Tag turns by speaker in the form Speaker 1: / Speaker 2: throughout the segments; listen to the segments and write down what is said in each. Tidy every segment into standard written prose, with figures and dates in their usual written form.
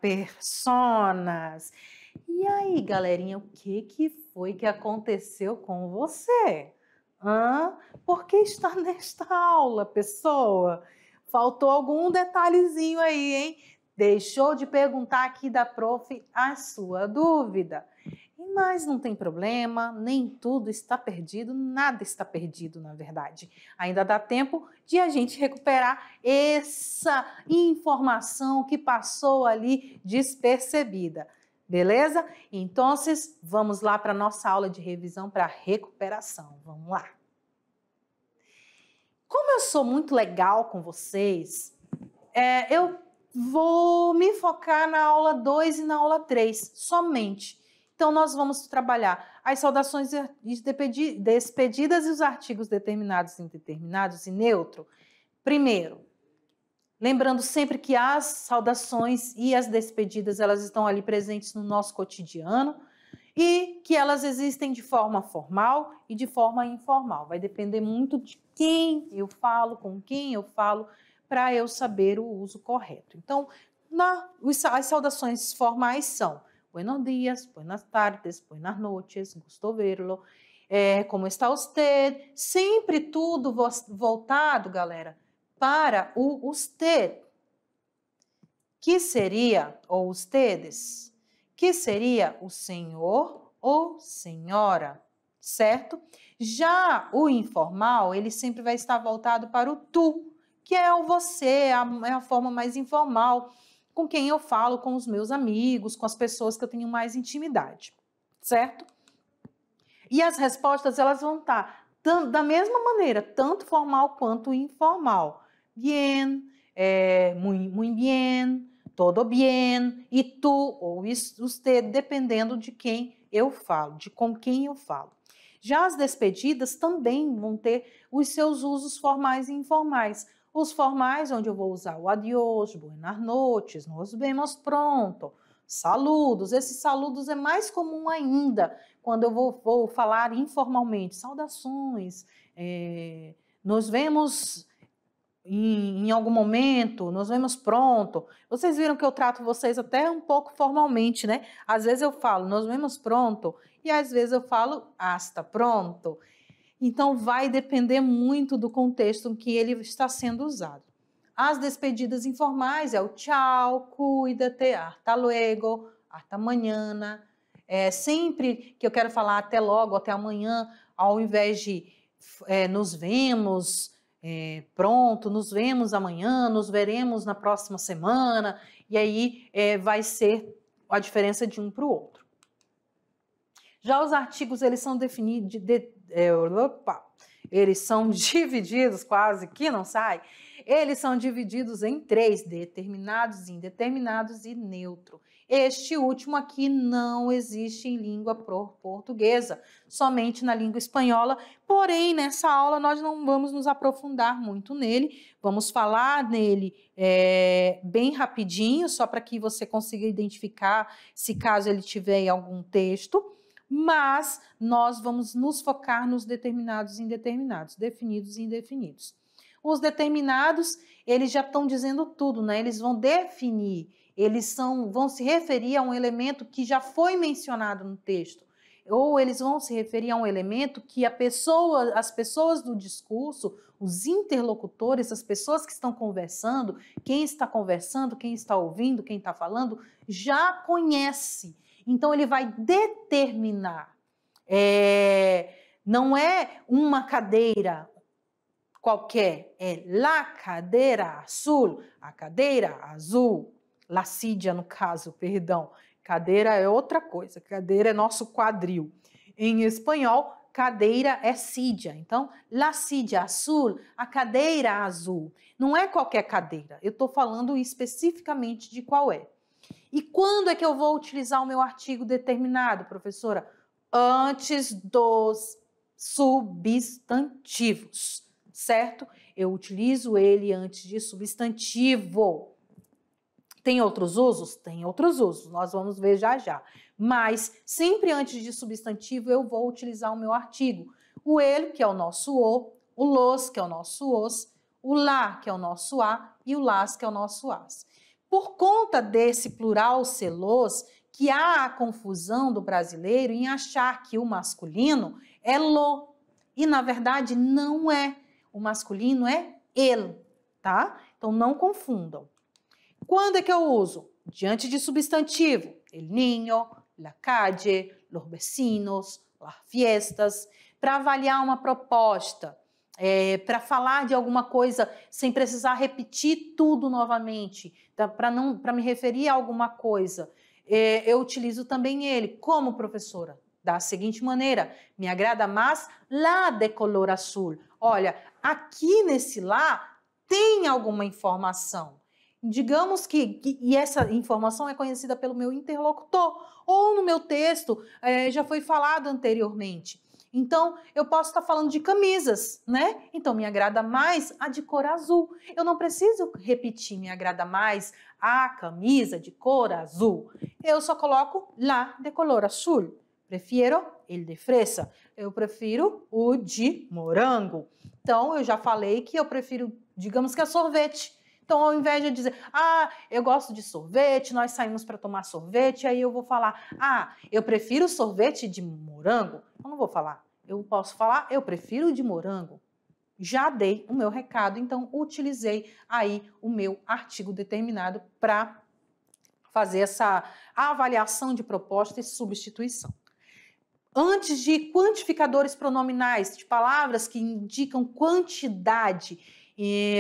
Speaker 1: personas. E aí, galerinha, o que foi que aconteceu com você? Por que está nesta aula, pessoa? Faltou algum detalhezinho aí, hein? Deixou de perguntar aqui da prof a sua dúvida. Mas não tem problema, nem tudo está perdido, nada está perdido, na verdade. Ainda dá tempo de a gente recuperar essa informação que passou ali despercebida. Beleza? Então, vamos lá para a nossa aula de revisão para recuperação. Vamos lá. Como eu sou muito legal com vocês, eu vou me focar na aula 2 e na aula 3 somente. Então, nós vamos trabalhar as saudações despedidas e os artigos determinados, indeterminados e neutro. Primeiro, lembrando sempre que as saudações e as despedidas, elas estão ali presentes no nosso cotidiano e que elas existem de forma formal e de forma informal. Vai depender muito de quem eu falo, com quem eu falo, para eu saber o uso correto. Então, as saudações formais são buenos días, buenas tardes, buenas noches, gusto verlo, como está usted? Sempre tudo voltado, galera, para o usted, que seria, ou ustedes, que seria o senhor ou senhora, certo? Já o informal, ele sempre vai estar voltado para o tu, que é o você, é a forma mais informal, com quem eu falo, com os meus amigos, com as pessoas que eu tenho mais intimidade, certo? E as respostas, elas vão estar da mesma maneira, tanto formal quanto informal. Bien, muy bien, todo bien, e tu ou usted, dependendo de quem eu falo, de com quem eu falo. Já as despedidas também vão ter os seus usos formais e informais. Os formais, onde eu vou usar o adiós, buenas noches, nos vemos pronto, saludos. Esses saludos é mais comum ainda quando eu vou falar informalmente. Saudações, nos vemos em algum momento, nos vemos pronto. Vocês viram que eu trato vocês até um pouco formalmente, né? Às vezes eu falo, nos vemos pronto, e às vezes eu falo, hasta pronto. Então, vai depender muito do contexto em que ele está sendo usado. As despedidas informais é o tchau, cuídate, hasta luego, hasta mañana. Sempre que eu quero falar até logo, até amanhã, ao invés de nos vemos, pronto, nos vemos amanhã, nos veremos na próxima semana, e aí vai ser a diferença de um para o outro. Já os artigos, eles são definidos, eles são divididos, quase que não sai, eles são divididos em 3, determinados, indeterminados e neutro. Este último aqui não existe em língua portuguesa, somente na língua espanhola, porém, nessa aula nós não vamos nos aprofundar muito nele, vamos falar nele bem rapidinho, só para que você consiga identificar se caso ele tiver em algum texto, mas nós vamos nos focar nos determinados e indeterminados, definidos e indefinidos. Os determinados, eles já estão dizendo tudo, né? Eles vão definir, vão se referir a um elemento que já foi mencionado no texto, ou eles vão se referir a um elemento que as pessoas do discurso, os interlocutores, as pessoas que estão conversando, quem está ouvindo, quem está falando, já conhece. Então, ele vai determinar. Não é uma cadeira qualquer, é la cadeira azul, a cadeira azul, la silla no caso, perdão. Cadeira é outra coisa, cadeira é nosso quadril. Em espanhol, cadeira é silla. Então, la silla azul, a cadeira azul. Não é qualquer cadeira, eu estou falando especificamente de qual é. E quando é que eu vou utilizar o meu artigo determinado, professora? Antes dos substantivos, certo? Eu utilizo ele antes de substantivo. Tem outros usos? Tem outros usos, nós vamos ver já já. Mas sempre antes de substantivo eu vou utilizar o meu artigo. O ele, que é o nosso o los, que é o nosso os, o lá, que é o nosso a, e o las, que é o nosso as. Por conta desse plural celos, que há a confusão do brasileiro em achar que o masculino é lo. E, na verdade, não é. O masculino é el, tá? Então, não confundam. Quando é que eu uso? Diante de substantivo. El niño, la calle, los vecinos, las fiestas. Para avaliar uma proposta. Para falar de alguma coisa sem precisar repetir tudo novamente. Para me referir a alguma coisa. Eu utilizo também ele como professora. Da seguinte maneira, me agrada mais lá de color azul. Olha, aqui nesse lá tem alguma informação. Digamos e essa informação é conhecida pelo meu interlocutor, ou no meu texto já foi falado anteriormente. Então, eu posso estar falando de camisas, né? Então, me agrada mais a de cor azul. Eu não preciso repetir, me agrada mais a camisa de cor azul. Eu só coloco lá de color azul. Prefiro el de fresa. Eu prefiro o de morango. Então, eu já falei que eu prefiro, digamos que é sorvete. Então, ao invés de dizer, eu gosto de sorvete, nós saímos para tomar sorvete, aí eu vou falar, eu prefiro sorvete de morango. Eu não vou falar. Eu posso falar, eu prefiro de morango. Já dei o meu recado, então utilizei aí o meu artigo determinado para fazer essa avaliação de proposta e substituição. Antes de quantificadores pronominais, de palavras que indicam quantidade,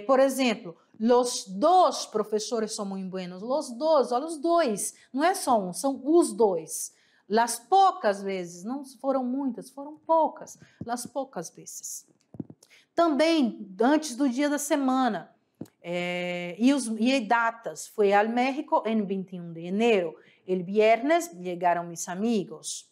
Speaker 1: por exemplo, los dos professores são muito buenos. Los dos, olha os dois. Não é só um, são os dois. Las poucas vezes, não foram muitas, foram poucas. Las poucas vezes. Também, antes do dia da semana, e datas. Foi al México em 21 de enero. El viernes llegaram mis amigos.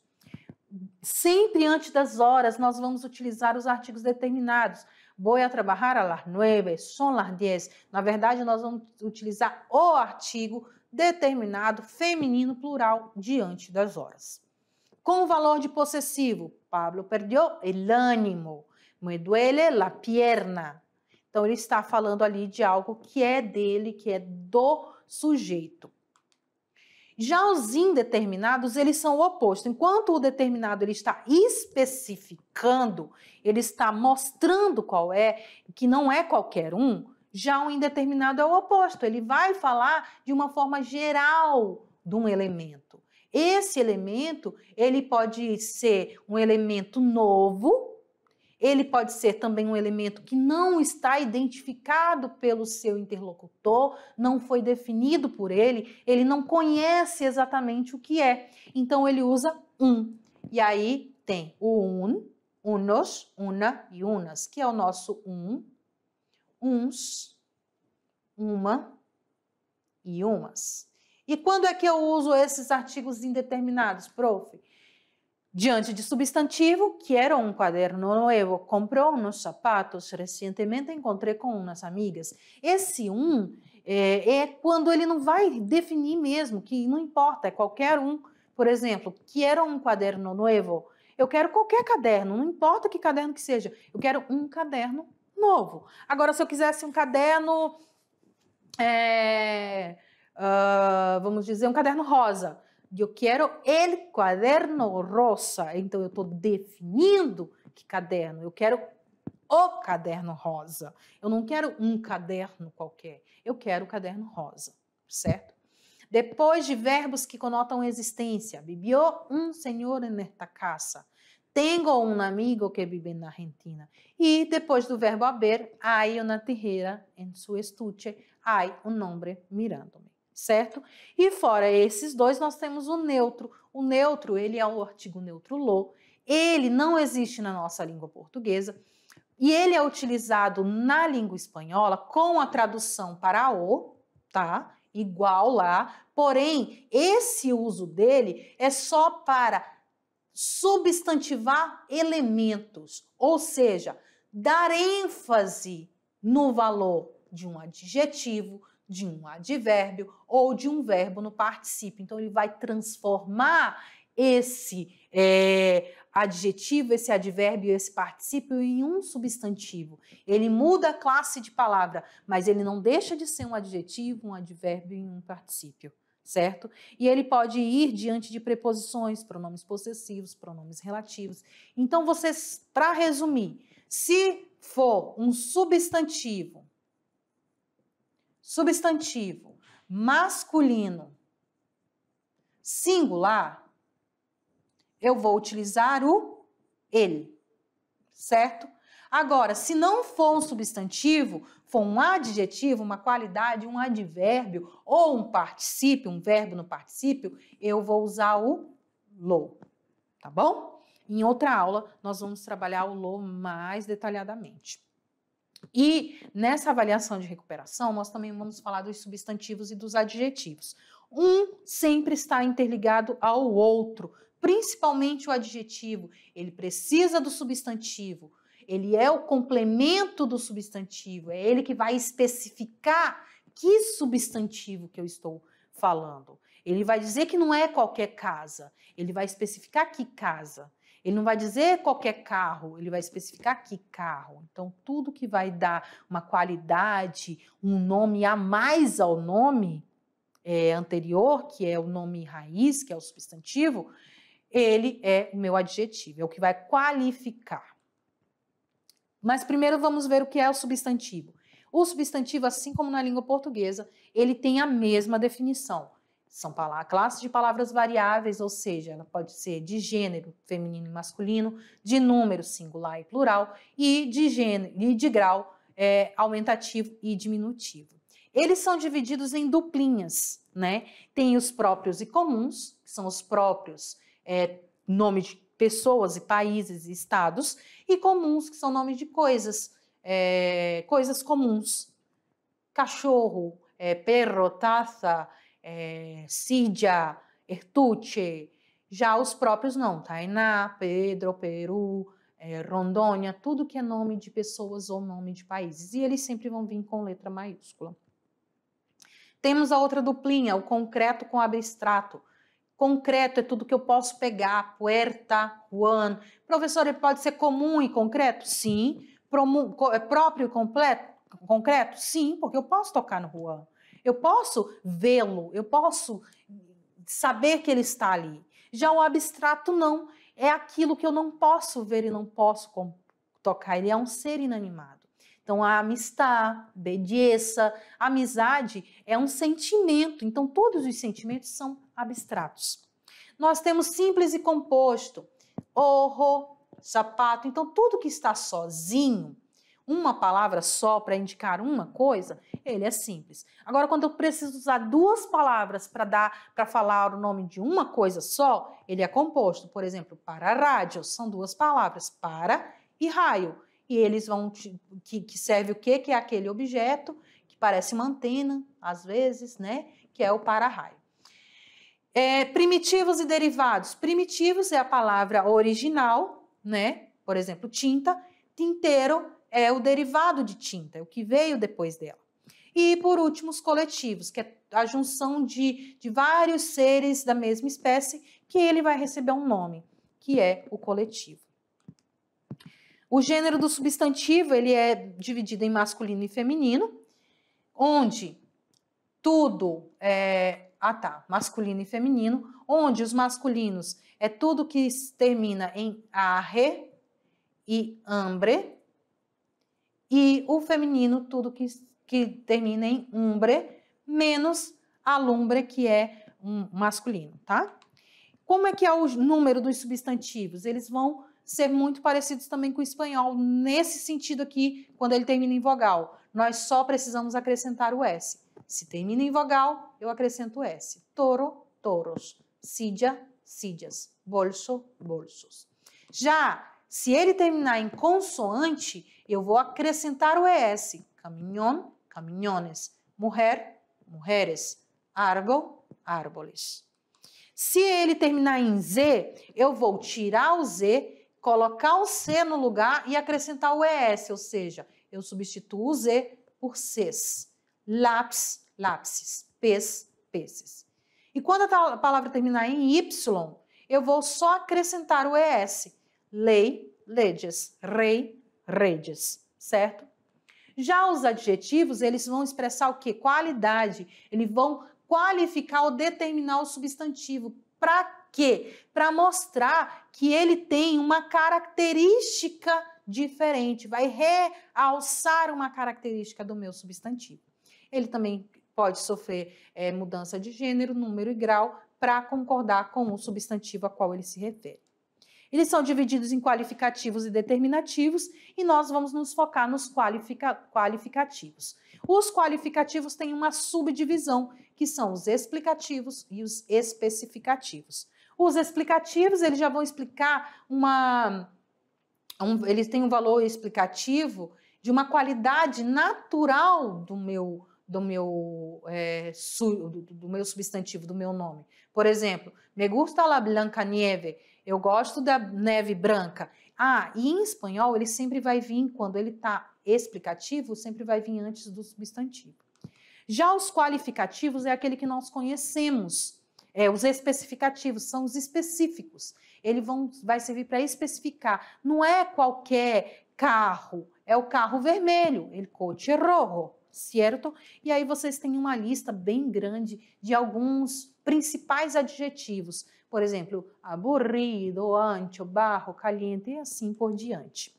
Speaker 1: Sempre antes das horas, nós vamos utilizar os artigos determinados. Vou a trabalhar a las 9, son las 10. Na verdade, nós vamos utilizar o artigo determinado feminino plural diante das horas. Com o valor de possessivo, Pablo perdió el ánimo, me duele la pierna. Então, ele está falando ali de algo que é dele, que é do sujeito. Já os indeterminados, eles são o oposto. Enquanto o determinado ele está especificando, ele está mostrando qual é, que não é qualquer um, já o indeterminado é o oposto. Ele vai falar de uma forma geral de um elemento. Esse elemento, ele pode ser um elemento novo, ele pode ser também um elemento que não está identificado pelo seu interlocutor, não foi definido por ele não conhece exatamente o que é. Então, ele usa um. E aí tem o unos, una e unas, que é o nosso uns, uma e umas. E quando é que eu uso esses artigos indeterminados, prof? Diante de substantivo, quero um caderno novo, comprou uns sapatos, recentemente encontrei com umas amigas. Esse é quando ele não vai definir mesmo, que não importa, é qualquer um. Por exemplo, quero um caderno novo. Eu quero qualquer caderno, não importa que caderno que seja. Eu quero um caderno novo. Agora, se eu quisesse um caderno, vamos dizer, um caderno rosa. Eu quero el caderno rosa. Então, eu estou definindo que caderno. Eu quero o caderno rosa. Eu não quero um caderno qualquer. Eu quero o caderno rosa, certo? Depois de verbos que conotam existência. Vivió um senhor nesta casa. Tengo um amigo que vive na Argentina. E depois do verbo haber, hay una tijera en su estuche. Hay un hombre mirándome. Certo? E fora esses dois, nós temos o neutro. O neutro, ele é o artigo neutro lo. Ele não existe na nossa língua portuguesa. E ele é utilizado na língua espanhola com a tradução para o, tá? Igual lá. Porém, esse uso dele é só para substantivar elementos. Ou seja, dar ênfase no valor de um adjetivo, de um advérbio ou de um verbo no particípio. Então, ele vai transformar esse adjetivo, esse advérbio, esse particípio em um substantivo. Ele muda a classe de palavra, mas ele não deixa de ser um adjetivo, um advérbio e um particípio, certo? E ele pode ir diante de preposições, pronomes possessivos, pronomes relativos. Então, vocês, para resumir, se for um substantivo masculino singular, eu vou utilizar o ele, certo? Agora, se não for um substantivo, for um adjetivo, uma qualidade, um advérbio ou um particípio, um verbo no particípio, eu vou usar o lo, tá bom? Em outra aula, nós vamos trabalhar o lo mais detalhadamente. E nessa avaliação de recuperação, nós também vamos falar dos substantivos e dos adjetivos. Um sempre está interligado ao outro, principalmente o adjetivo. Ele precisa do substantivo, ele é o complemento do substantivo, é ele que vai especificar que substantivo que eu estou falando. Ele vai dizer que não é qualquer casa, ele vai especificar que casa. Ele não vai dizer qualquer carro, ele vai especificar que carro. Então, tudo que vai dar uma qualidade, um nome a mais ao nome anterior, que é o nome raiz, que é o substantivo, ele é o meu adjetivo, é o que vai qualificar. Mas primeiro vamos ver o que é o substantivo. O substantivo, assim como na língua portuguesa, ele tem a mesma definição. São classes de palavras variáveis, ou seja, ela pode ser de gênero, feminino e masculino, de número, singular e plural, e de gênero e de grau, aumentativo e diminutivo. Eles são divididos em duplinhas, né? Tem os próprios e comuns, que são os próprios nomes de pessoas e países e estados, e comuns, que são nomes de coisas, coisas comuns. Cachorro, perro, taça, Sídia, Ertuche. Já os próprios não, Tainá, Pedro, Peru, Rondônia, tudo que é nome de pessoas ou nome de países. E eles sempre vão vir com letra maiúscula. Temos a outra duplinha, o concreto com abstrato. Concreto é tudo que eu posso pegar, puerta, Juan. Professor, ele pode ser comum e concreto? Sim. Próprio e concreto? Sim, porque eu posso tocar no Juan. Eu posso vê-lo, eu posso saber que ele está ali. Já o abstrato não, é aquilo que eu não posso ver e não posso tocar, ele é um ser inanimado. Então, a amistad, belleza, amizade é um sentimento, então todos os sentimentos são abstratos. Nós temos simples e composto, ojo, sapato, então tudo que está sozinho, uma palavra só para indicar uma coisa, ele é simples. Agora, quando eu preciso usar duas palavras para falar o nome de uma coisa só, ele é composto. Por exemplo, para rádio, são duas palavras, para e raio. E eles vão, que serve o quê? Que é aquele objeto que parece uma antena, às vezes, né? Que é o para-raio. Primitivos e derivados. Primitivos é a palavra original, né? Por exemplo, tinta. Tinteiro é o derivado de tinta, é o que veio depois dela. E, por último, os coletivos, que é a junção de vários seres da mesma espécie, que ele vai receber um nome, que é o coletivo. O gênero do substantivo, ele é dividido em masculino e feminino, onde tudo masculino e feminino, onde os masculinos é tudo que termina em arre e ambre, e o feminino, tudo que termina em umbre, menos alumbre, que é um masculino, tá? Como é que é o número dos substantivos? Eles vão ser muito parecidos também com o espanhol, nesse sentido aqui, quando ele termina em vogal. Nós só precisamos acrescentar o S. Se termina em vogal, eu acrescento o S. Toro, toros. Sídia, sídias. Bolso, bolsos. Já, se ele terminar em consoante, eu vou acrescentar o ES. Caminhão, caminhones. Mulher, mujeres. Árbol, árboles. Se ele terminar em Z, eu vou tirar o Z, colocar o C no lugar e acrescentar o ES, ou seja, eu substituo o Z por Cs. Lápis, lápses. Pes, peces. E quando a palavra terminar em Y, eu vou só acrescentar o ES. lei, leges, rei, redes, certo? Já os adjetivos, eles vão expressar o quê? Qualidade. Eles vão qualificar ou determinar o substantivo. Para quê? Para mostrar que ele tem uma característica diferente, vai realçar uma característica do meu substantivo. Ele também pode sofrer mudança de gênero, número e grau para concordar com o substantivo a qual ele se refere. Eles são divididos em qualificativos e determinativos e nós vamos nos focar nos qualificativos. Os qualificativos têm uma subdivisão, que são os explicativos e os especificativos. Os explicativos, eles já vão explicar eles têm um valor explicativo de uma qualidade natural do meu substantivo, do meu nome. Por exemplo, me gusta la blanca nieve, eu gosto da neve branca. E em espanhol ele sempre vai vir, quando ele está explicativo, sempre vai vir antes do substantivo. Já os qualificativos é aquele que nós conhecemos. Os especificativos são os específicos. Ele vai servir para especificar. Não é qualquer carro, é o carro vermelho, el coche rojo, certo? E aí vocês têm uma lista bem grande de alguns principais adjetivos. Por exemplo, aburrido, ancho, barro, caliente e assim por diante.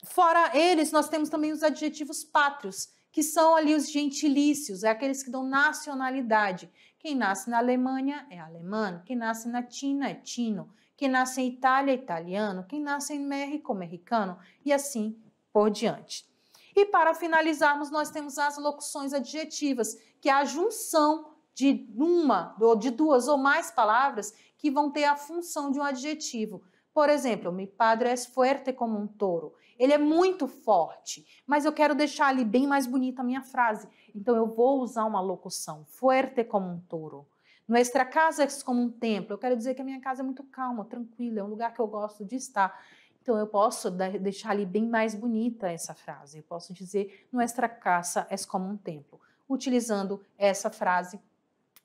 Speaker 1: Fora eles, nós temos também os adjetivos pátrios, que são ali os gentilícios, aqueles que dão nacionalidade. Quem nasce na Alemanha é alemão, quem nasce na China é chino, quem nasce em Itália é italiano, quem nasce em México é mexicano e assim por diante. E para finalizarmos, nós temos as locuções adjetivas, que é a junção de uma ou de duas ou mais palavras que vão ter a função de um adjetivo. Por exemplo, mi padre es fuerte como un toro. Ele é muito forte, mas eu quero deixar ali bem mais bonita a minha frase. Então eu vou usar uma locução, fuerte como un toro. Nuestra casa es como un templo. Eu quero dizer que a minha casa é muito calma, tranquila, é um lugar que eu gosto de estar. Então eu posso deixar ali bem mais bonita essa frase. Eu posso dizer, nuestra casa es como un templo, utilizando essa frase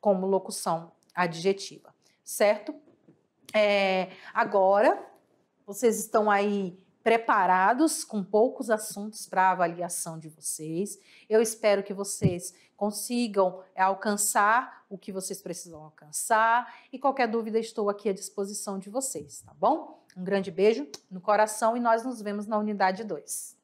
Speaker 1: como locução adjetiva, certo? Agora, vocês estão aí preparados com poucos assuntos para a avaliação de vocês. Eu espero que vocês consigam alcançar o que vocês precisam alcançar e qualquer dúvida estou aqui à disposição de vocês, tá bom? Um grande beijo no coração e nós nos vemos na unidade 2.